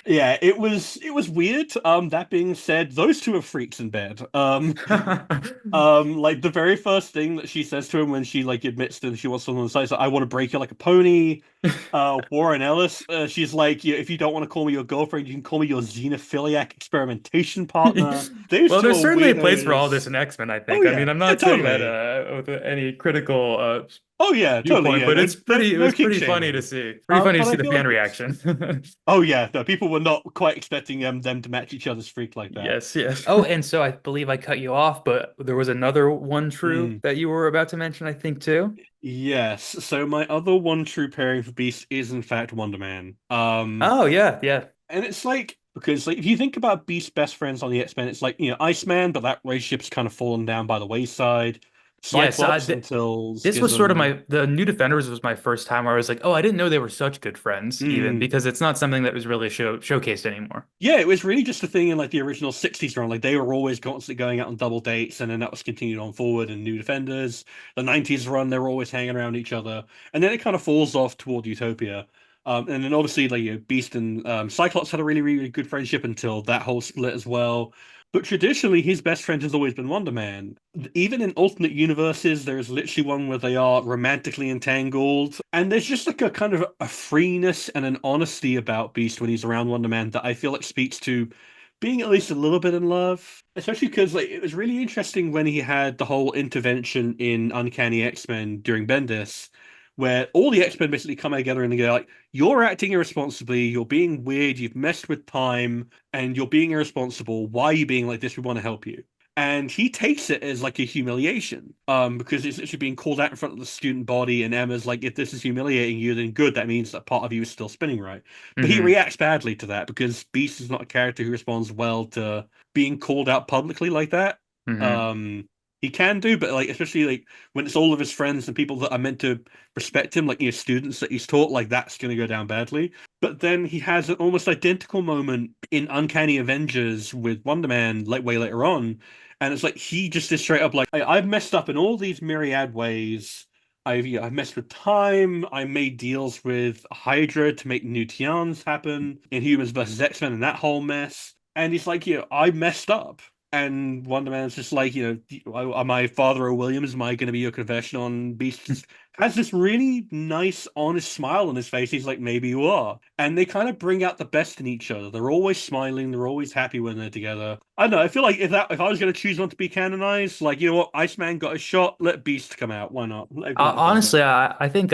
Speaker 2: Yeah, it was weird. That being said, those two are freaks in bed. Like the very first thing that she says to him when she like admits that she wants someone on the side is like, I want to break you like a pony. Warren Ellis, she's like, if you don't want to call me your girlfriend, you can call me your xenophiliac experimentation partner. Those
Speaker 1: Well,
Speaker 2: two
Speaker 1: there's
Speaker 2: are
Speaker 1: certainly a place for all this
Speaker 2: weirdos.
Speaker 1: in X-Men, I
Speaker 2: Oh
Speaker 1: think. I
Speaker 2: yeah,
Speaker 1: mean, I'm
Speaker 2: yeah,
Speaker 1: not saying that
Speaker 2: totally.
Speaker 1: with any critical
Speaker 2: Oh yeah, totally.
Speaker 1: viewpoint,
Speaker 2: Yeah,
Speaker 1: but
Speaker 2: no, no,
Speaker 1: it
Speaker 2: no
Speaker 1: was
Speaker 2: kink
Speaker 1: pretty funny to
Speaker 2: shaming.
Speaker 1: see. Pretty funny to
Speaker 2: But
Speaker 1: see
Speaker 2: I
Speaker 1: the
Speaker 2: feel
Speaker 1: fan
Speaker 2: like it's.
Speaker 1: reaction.
Speaker 2: Oh yeah, no, people were not quite expecting them to match each other's freak like that.
Speaker 1: Yes, yes. Oh, and so I believe I cut you off, but there was another one true
Speaker 2: Mm.
Speaker 1: that you were about to mention, I think, too.
Speaker 2: Yes. So my other one true pairing for Beast is in fact Wonder Man.
Speaker 1: Oh, yeah, yeah.
Speaker 2: And it's like because like if you think about Beast's best friends on the X-Men, it's like Iceman, but that relationship's kind of fallen down by the wayside.
Speaker 1: Yes,
Speaker 2: Cyclops until
Speaker 1: this was sort of
Speaker 2: Schism.
Speaker 1: the New Defenders was my first time where I was like, oh, I didn't know they were such good friends, even
Speaker 2: Mm.
Speaker 1: because it's not something that was really showcased anymore.
Speaker 2: Yeah, it was really just a thing in like the original '60s run. Like they were always constantly going out on double dates, and then that was continued on forward in New Defenders. The '90s run, they were always hanging around each other, and then it kind of falls off toward Utopia. And then obviously, like Beast and Cyclops had a really, really good friendship until that whole split as well. But traditionally, his best friend has always been Wonder Man. Even in alternate universes, there's literally one where they are romantically entangled, and there's just like a kind of a freeness and an honesty about Beast when he's around Wonder Man that I feel like speaks to being at least a little bit in love. Especially because like it was really interesting when he had the whole intervention in Uncanny X-Men during Bendis, where all the X-Men basically come together and they go like, "You're acting irresponsibly, you're being weird, you've messed with time, and you're being irresponsible. Why are you being like this? We want to help you." And he takes it as like a humiliation, because it's literally being called out in front of the student body, and Emma's like, if this is humiliating you, then good, that means that part of you is still spinning right. But he
Speaker 1: Hmm.
Speaker 2: reacts badly to that because Beast is not a character who responds well to being called out publicly like that.
Speaker 1: Hmm.
Speaker 2: Um, he can do, but like especially like when it's all of his friends and people that are meant to respect him, like students that he's taught, like that's going to go down badly. But then he has an almost identical moment in Uncanny Avengers with Wonder Man, like way later on, and it's like he just is straight up like, I've messed up in all these myriad ways. I've messed with time. I made deals with Hydra to make new Tians happen in Humans versus X-Men and that whole mess. And he's like, I messed up. And Wonder Man's just like, am I Father Williams? Am I going to be your confession on Beast? Has this really nice, honest smile on his face. He's like, maybe you are. And they kind of bring out the best in each other. They're always smiling. They're always happy when they're together. I don't know. I feel like if I was going to choose one to be canonized, like, you know what? Iceman got a shot. Let Beast come out. Why not? Let everyone have fun with it.
Speaker 1: Honestly, I think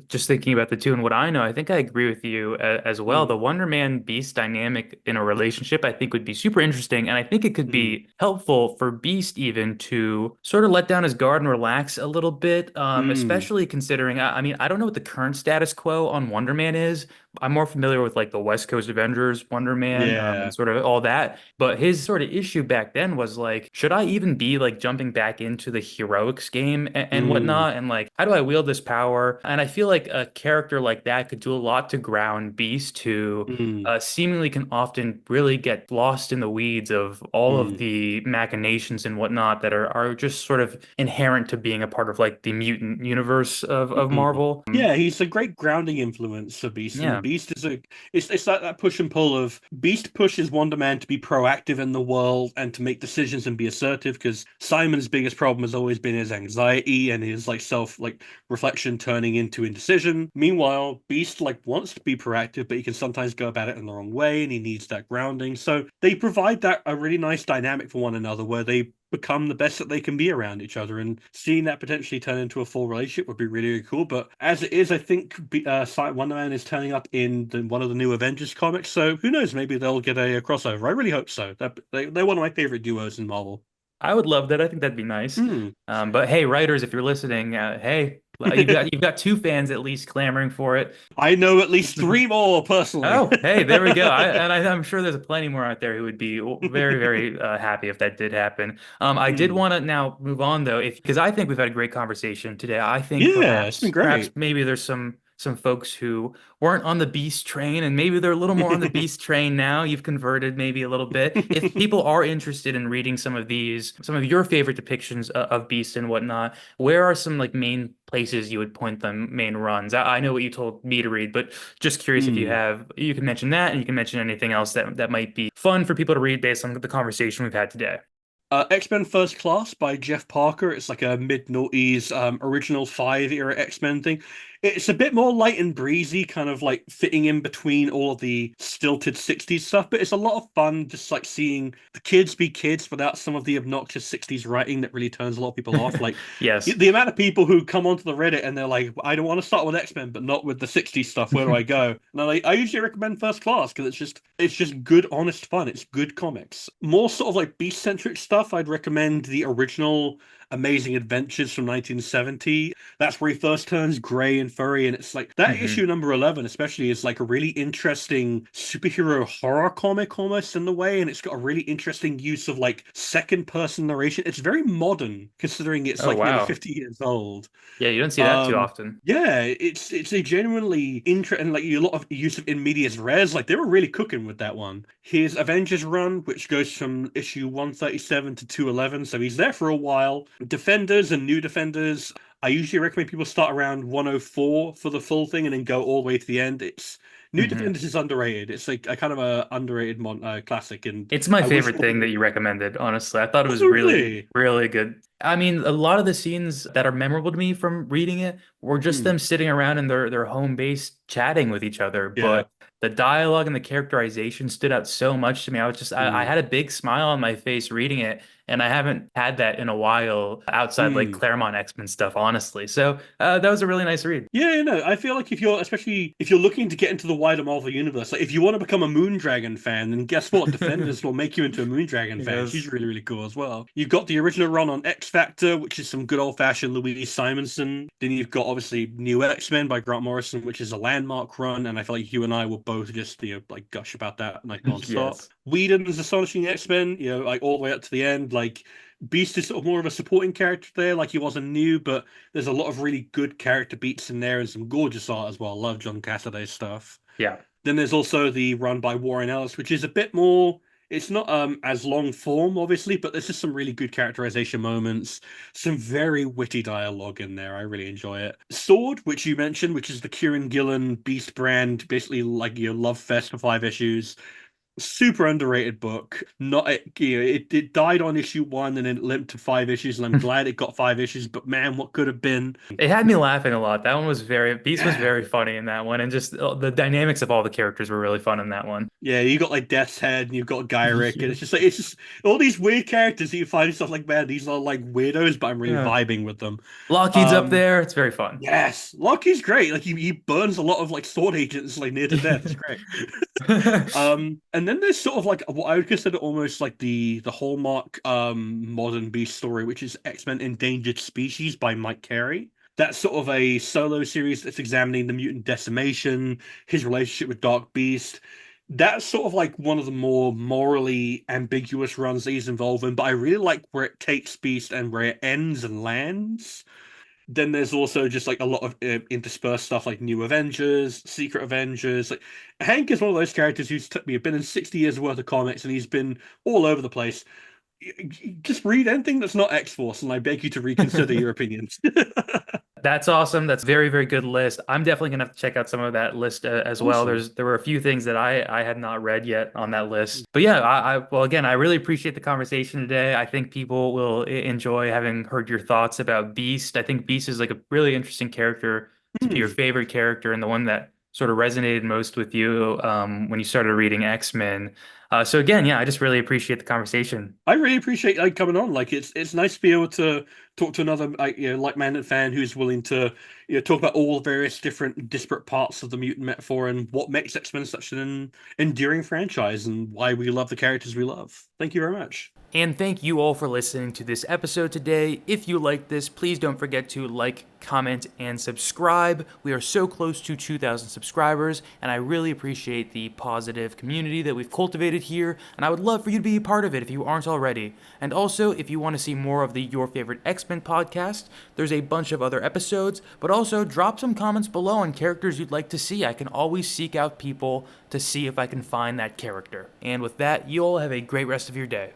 Speaker 1: just thinking about the two and what I know, I think I agree with you as well. The
Speaker 2: Mm,
Speaker 1: Wonder Man Beast dynamic in a relationship, I think would be super interesting. And I think it could
Speaker 2: mm,
Speaker 1: be helpful for Beast even to sort of let down his guard and relax a little bit,
Speaker 2: mm.
Speaker 1: especially considering, I mean, I don't know what the current status quo on Wonder Man is. I'm more familiar with like the West Coast Avengers, Wonder Man, and
Speaker 2: Yeah.
Speaker 1: sort of all that. But his sort of issue back then was like, should I even be like jumping back into the heroics game and
Speaker 2: Mm,
Speaker 1: whatnot? And like, how do I wield this power? And I feel like a character like that could do a lot to ground Beast, who
Speaker 2: mm,
Speaker 1: seemingly can often really get lost in the weeds of all of
Speaker 2: mm,
Speaker 1: the machinations and whatnot that are just sort of inherent to being a part of like the mutant universe of
Speaker 2: mm.
Speaker 1: Marvel.
Speaker 2: Yeah, he's a great grounding influence for Beast, and
Speaker 1: Yeah.
Speaker 2: Beast is it's like that push and pull of Beast pushes Wonder Man to be proactive in the world and to make decisions and be assertive because Simon's biggest problem has always been his anxiety and his like self like reflection turning into indecision. Meanwhile, Beast like wants to be proactive, but he can sometimes go about it in the wrong way, and he needs that grounding. So they provide that a really nice dynamic for one another where they become the best that they can be around each other, and seeing that potentially turn into a full relationship would be really, really cool. But as it is, I think Wonder Man is turning up in one of the new Avengers comics, so who knows? Maybe they'll get a crossover. I really hope so. They're one of my favorite duos in Marvel.
Speaker 3: I would love that. I think that'd be nice.
Speaker 2: Hmm.
Speaker 3: But hey, writers, if you're listening, hey, you've got two fans at least clamoring for it.
Speaker 2: I know at least three more personally.
Speaker 3: Oh, hey, there we go. I'm sure there's plenty more out there who would be very, very happy if that did happen. I did
Speaker 2: Hmm.
Speaker 3: want to now move on though, if because I think we've had a great conversation today. I think
Speaker 2: Yeah, it's been
Speaker 3: perhaps
Speaker 2: great.
Speaker 3: maybe there's some folks who weren't on the Beast train, and maybe they're a little more on the Beast train now. You've converted maybe a little bit. If people are interested in reading some of your favorite depictions of Beast and whatnot, where are some like main places you would point them, main runs? I know what you told me to read, but just curious if
Speaker 2: Hmm.
Speaker 3: you can mention that, and you can mention anything else that might be fun for people to read based on the conversation we've had today.
Speaker 2: X-Men First Class by Jeff Parker. It's like a mid-noughties original five era X-Men thing. It's a bit more light and breezy, kind of like fitting in between all of the stilted 60s stuff, but it's a lot of fun just like seeing the kids be kids without some of the obnoxious 60s writing that really turns a lot of people off. Like
Speaker 3: Yes.
Speaker 2: the amount of people who come onto the Reddit and they're like, I don't want to start with X-Men, but not with the 60s stuff. Where do I go? And I usually recommend First Class because it's just good, honest fun. It's good comics. More sort of like beast-centric stuff, I'd recommend the original Amazing Adventures from 1970. That's where he first turns grey and furry, and it's like that
Speaker 3: Hmm.
Speaker 2: issue number 11 especially is like a really interesting superhero horror comic almost in the way, and it's got a really interesting use of like second person narration. It's very modern considering it's
Speaker 3: Oh
Speaker 2: like nearly
Speaker 3: wow.
Speaker 2: 50 years old.
Speaker 3: Yeah, you don't see that too
Speaker 2: um,
Speaker 3: often.
Speaker 2: yeah, it's a genuinely interesting, like a lot of use of in medias res. Like they were really cooking with that one. His Avengers run, which goes from issue 137 to 211, so he's there for a while. Defenders and New Defenders. I usually recommend people start around 104 for the full thing and then go all the way to the end. It's New
Speaker 3: Hmm.
Speaker 2: Defenders is underrated. It's like a kind of a underrated classic, and
Speaker 3: It's my
Speaker 2: I wish
Speaker 3: favorite
Speaker 2: more
Speaker 3: thing
Speaker 2: people.
Speaker 3: that you recommended, honestly. I thought it
Speaker 2: Oh,
Speaker 3: was really,
Speaker 2: really?
Speaker 3: really good. I mean, a lot of the scenes that are memorable to me from reading it were just
Speaker 2: Hmm.
Speaker 3: them sitting around in their home base chatting with each other.
Speaker 2: Yeah.
Speaker 3: But the dialogue and the characterization stood out so much to me. I
Speaker 2: Hmm.
Speaker 3: had a big smile on my face reading it, and I haven't had that in a while outside like
Speaker 2: Hmm.
Speaker 3: Claremont X-Men stuff, honestly. So that was a really nice read.
Speaker 2: Yeah, I feel like if you're, especially if you're looking to get into the wider Marvel universe, like if you want to become a Moondragon fan, then guess what? Defenders will make you into a Moondragon fan. She's
Speaker 3: Yes.
Speaker 2: really, really cool as well. You've got the original run on X Factor, which is some good old-fashioned Louise Simonson. Then you've got obviously New X-Men by Grant Morrison, which is a landmark run, and I feel like you and I will both just like gush about that like non-stop.
Speaker 3: Yes.
Speaker 2: Whedon's Astonishing X-Men, like all the way up to the end, like Beast is sort of more of a supporting character there, like he wasn't new, but there's a lot of really good character beats in there and some gorgeous art as well. I love John Cassaday's stuff.
Speaker 3: Yeah.
Speaker 2: Then there's also the run by Warren Ellis, which is a bit more. It's not as long form, obviously, but there's just some really good characterization moments, some very witty dialogue in there. I really enjoy it. Sword, which you mentioned, which is the Kieran Gillen Beast brand, basically like your love fest for 5 issues. Super underrated book. Not it died on issue one and then it limped to 5 issues, and I'm glad it got 5 issues. But man, what could have been?
Speaker 3: It had me laughing a lot. That one was Beast was
Speaker 2: Yeah,
Speaker 3: very funny in that one, and just the dynamics of all the characters were really fun in that one.
Speaker 2: yeah. You got like Death's Head and you've got Gyrick, and it's just all these weird characters that you find yourself like, man, these are like weirdos, but I'm really
Speaker 3: Yeah.
Speaker 2: vibing with them.
Speaker 3: Lockheed's up
Speaker 2: Um,
Speaker 3: there. It's very fun.
Speaker 2: yes, Loki's great. Like he burns a lot of like sword agents like near to death. It's great. And then there's sort of like what I would consider almost like the hallmark modern beast story, which is X-Men Endangered Species by Mike Carey. That's sort of a solo series that's examining the mutant decimation, his relationship with Dark Beast. That's sort of like one of the more morally ambiguous runs that he's involved in, but I really like where it takes Beast and where it ends and lands. Then there's also just like a lot of interspersed stuff like New Avengers, Secret Avengers. Like Hank is one of those characters who's been in 60 years worth of comics and he's been all over the place. Just read anything that's not X-Force, and I beg you to reconsider your opinions.
Speaker 3: That's awesome. That's very, very good list. I'm definitely gonna have to check out some of that list as well.
Speaker 2: Awesome.
Speaker 3: There were a few things that I had not read yet on that list. But yeah, well again, I really appreciate the conversation today. I think people will enjoy having heard your thoughts about Beast. I think Beast is like a really interesting character to be
Speaker 2: Hmm.
Speaker 3: your favorite character and the one that sort of resonated most with you when you started reading X-Men.
Speaker 1: So again, yeah, I just really appreciate the conversation.
Speaker 2: I really appreciate like coming on. Like it's nice to be able to talk to another like like-minded fan who's willing to talk about all the various different disparate parts of the mutant metaphor and what makes X-Men such an enduring franchise and why we love the characters we love. Thank you very much.
Speaker 3: And thank you all for listening to this episode today. If you like this, please don't forget to like, comment, and subscribe. We are so close to 2,000 subscribers, and I really appreciate the positive community that we've cultivated here, and I would love for you to be a part of it if you aren't already. And also, if you want to see more of the Your Favorite X-Men podcast, there's a bunch of other episodes, but also drop some comments below on characters you'd like to see. I can always seek out people to see if I can find that character. And with that, you all have a great rest of your day.